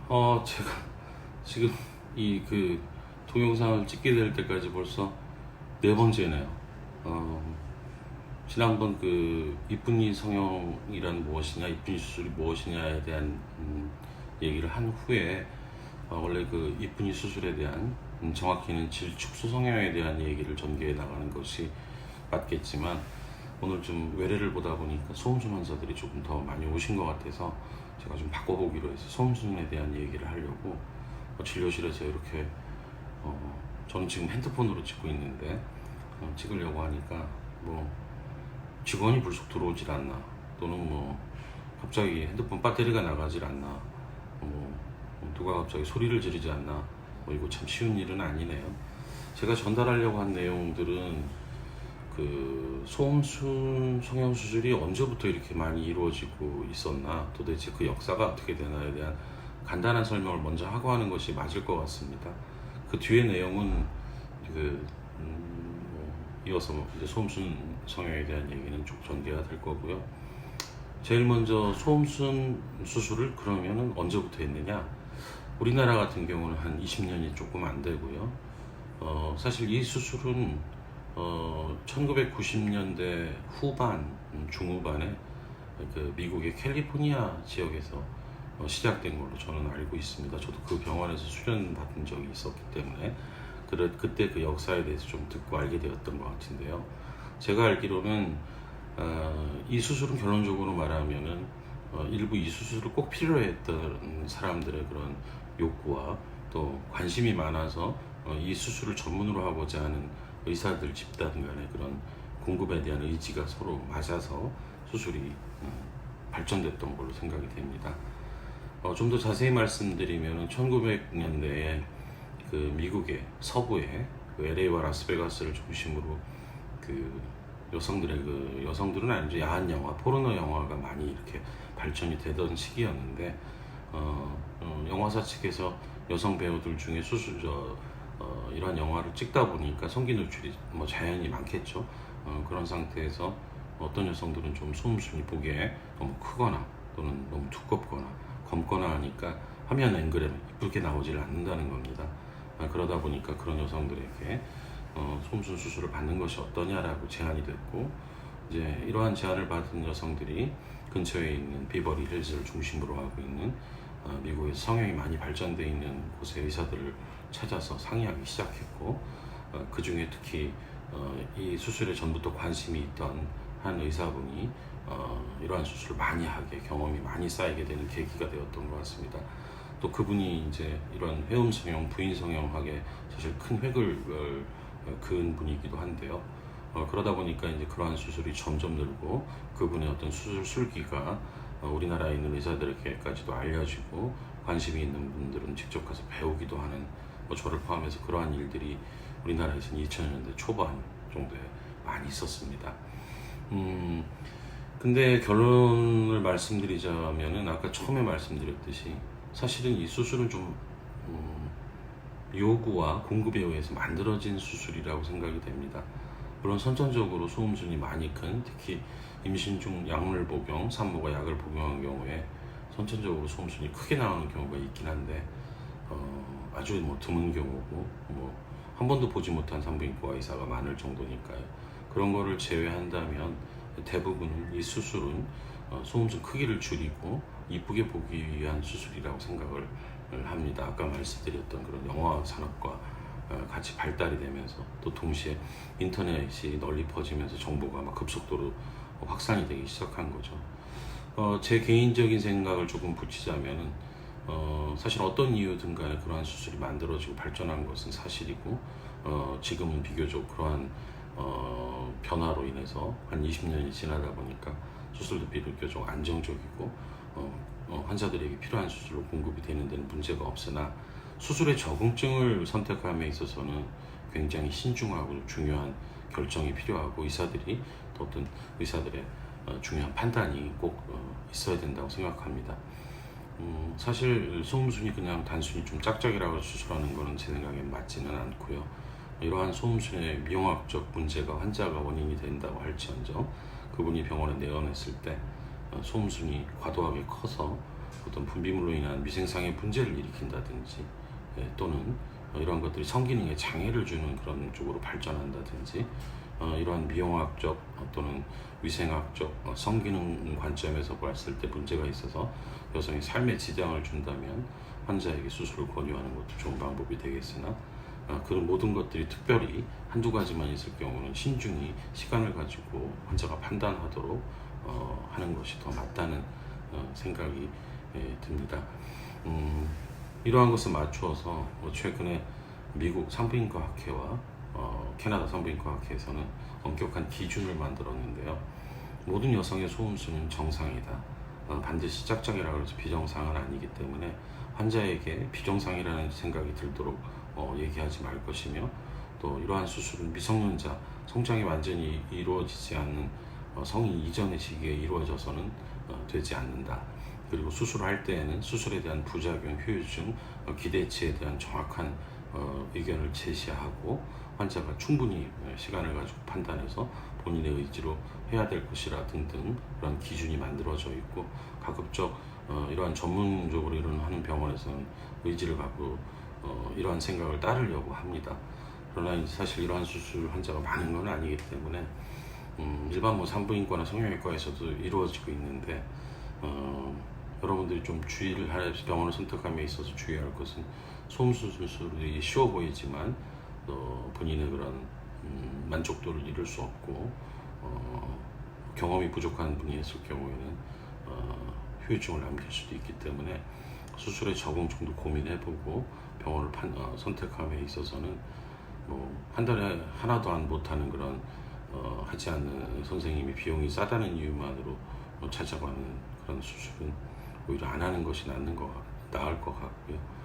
제가 지금 이 동영상을 찍게 될 때까지 벌써 네 번째네요. 지난번 이쁜이 성형이란 무엇이냐, 이쁜이 수술이 무엇이냐에 대한 얘기를 한 후에 원래 이쁜이 수술에 대한 정확히는 질축소 성형에 대한 얘기를 전개해 나가는 것이 맞겠지만, 오늘 좀 외래를 보다 보니까 소음순 환자들이 조금 더 많이 오신 것 같아서 제가 좀 바꿔보기로 해서 소음순에 대한 얘기를 하려고 진료실에서 이렇게 저는 지금 핸드폰으로 찍고 있는데 찍으려고 하니까 직원이 불쑥 들어오질 않나, 또는 갑자기 핸드폰 배터리가 나가질 않나, 누가 갑자기 소리를 지르지 않나, 이거 참 쉬운 일은 아니네요. 제가 전달하려고 한 내용들은 소음순 성형수술이 언제부터 이렇게 많이 이루어지고 있었나, 도대체 그 역사가 어떻게 되나에 대한 간단한 설명을 먼저 하고 하는 것이 맞을 것 같습니다. 그 뒤에 내용은 이어서 이제 소음순 성형에 대한 얘기는 쭉 전개가 될 거고요. 제일 먼저 소음순 수술을 그러면은 언제부터 했느냐? 우리나라 같은 경우는 한 20년이 조금 안 되고요. 사실 이 수술은 1990년대 후반, 중후반에 미국의 캘리포니아 지역에서 시작된 걸로 저는 알고 있습니다. 저도 그 병원에서 수련 받은 적이 있었기 때문에 그때 그 역사에 대해서 좀 듣고 알게 되었던 것 같은데요. 제가 알기로는 이 수술은 결론적으로 말하면은 일부 이 수술을 꼭 필요로 했던 사람들의 그런 욕구와 또 관심이 많아서 이 수술을 전문으로 하고자 하는 의사들 집단 간의 그런 공급에 대한 의지가 서로 맞아서 수술이 발전됐던 걸로 생각이 됩니다. 좀 더 자세히 말씀드리면 1900년대에 미국의 서부에 LA와 라스베가스를 중심으로 여성들은 아니죠, 야한 영화, 포르노 영화가 많이 이렇게 발전이 되던 시기였는데, 영화사 측에서 여성 배우들 중에 이러한 영화를 찍다 보니까 성기 노출이 자연히 많겠죠. 그런 상태에서 어떤 여성들은 좀 소음순이 보기에 너무 크거나 또는 너무 두껍거나 검거나 하니까 화면 앵글에 이쁘게 나오질 않는다는 겁니다. 그러다 보니까 그런 여성들에게 소음순 수술을 받는 것이 어떠냐라고 제안이 됐고, 이제 이러한 제안을 받은 여성들이 근처에 있는 비버리 힐즈를 중심으로 하고 있는 미국에서 성형이 많이 발전되어 있는 곳의 의사들을 찾아서 상의하기 시작했고, 그 중에 특히 이 수술에 전부터 관심이 있던 한 의사분이 이러한 수술을 많이 하게, 경험이 많이 쌓이게 되는 계기가 되었던 것 같습니다. 또 그분이 이제 이런 회음 성형, 부인 성형학에 사실 큰 획을 그은 분이기도 한데요. 그러다 보니까 이제 그러한 수술이 점점 늘고, 그분의 어떤 수술 술기가 우리나라에 있는 의사들에게까지도 알려지고, 관심이 있는 분들은 직접 가서 배우기도 하는, 저를 포함해서 그러한 일들이 우리나라에서는 2000년대 초반 정도에 많이 있었습니다. 근데 결론을 말씀드리자면은, 아까 처음에 말씀드렸듯이 사실은 이 수술은 좀 요구와 공급에 의해서 만들어진 수술이라고 생각이 됩니다. 물론 선천적으로 소음순이 많이 큰, 특히 임신 중 약물 복용, 산모가 약을 복용한 경우에 선천적으로 소음순이 크게 나오는 경우가 있긴 한데, 아주 드문 경우고, 한 번도 보지 못한 산부인과 의사가 많을 정도니까요. 그런 거를 제외한다면 대부분은 이 수술은 소음순 크기를 줄이고 이쁘게 보기 위한 수술이라고 생각을 합니다. 아까 말씀드렸던 그런 영화 산업과 같이 발달이 되면서, 또 동시에 인터넷이 널리 퍼지면서 정보가 급속도로 확산이 되기 시작한 거죠. 제 개인적인 생각을 조금 붙이자면은, 사실 어떤 이유든 간에 그러한 수술이 만들어지고 발전한 것은 사실이고, 지금은 비교적 그러한 변화로 인해서 한 20년이 지나다 보니까 수술도 비교적 안정적이고, 환자들에게 필요한 수술로 공급이 되는 데는 문제가 없으나, 수술의 적응증을 선택함에 있어서는 굉장히 신중하고 중요한 결정이 필요하고, 의사들이 또 어떤 의사들의 중요한 판단이 꼭 있어야 된다고 생각합니다. 사실 소음순이 그냥 단순히 좀 짝짝이라고 수술하는 거는 제 생각엔 맞지는 않고요. 이러한 소음순의 미용학적 문제가 환자가 원인이 된다고 할지언정, 그분이 병원에 내원했을 때 소음순이 과도하게 커서 어떤 분비물로 인한 미생상의 문제를 일으킨다든지 또는 이러한 것들이 성기능에 장애를 주는 그런 쪽으로 발전한다든지 이러한 미용학적 또는 위생학적 성기능 관점에서 봤을 때 문제가 있어서 여성의 삶에 지장을 준다면 환자에게 수술을 권유하는 것도 좋은 방법이 되겠으나 그런 모든 것들이 특별히 한두 가지만 있을 경우는 신중히 시간을 가지고 환자가 판단하도록 하는 것이 더 맞다는 생각이 듭니다. 이러한 것을 맞추어서 최근에 미국 산부인과 학회와 캐나다 산부인과 학회에서는 엄격한 기준을 만들었는데요. 모든 여성의 소음수는 정상이다. 반드시 짝짝이라고 해서 비정상은 아니기 때문에 환자에게 비정상이라는 생각이 들도록 얘기하지 말 것이며, 또 이러한 수술은 미성년자 성장이 완전히 이루어지지 않는 성인 이전의 시기에 이루어져서는 되지 않는다. 그리고 수술할 때에는 수술에 대한 부작용, 후유증, 기대치에 대한 정확한 의견을 제시하고 환자가 충분히 시간을 가지고 판단해서 본인의 의지로 해야 될 것이라 등등 그런 기준이 만들어져 있고, 가급적 이러한 전문적으로 일을 하는 병원에서는 의지를 갖고 이러한 생각을 따르려고 합니다. 그러나 사실 이러한 수술 환자가 많은 건 아니기 때문에 일반 산부인과나 성형외과에서도 이루어지고 있는데, 여러분들이 좀 주의를 할, 병원을 선택함에 있어서 주의할 것은 소음수술이 쉬워 보이지만 본인의 그런 만족도를 이룰 수 없고 경험이 부족한 분이 했을 경우에는 후유증을 남길 수도 있기 때문에 수술의 적응증도 고민해보고 병원을 선택함에 있어서는 한 달에 하나도 안 못하는 그런 하지 않는 선생님이 비용이 싸다는 이유만으로 찾아가는 그런 수술은 오히려 안 하는 것이 나을 것 같고요.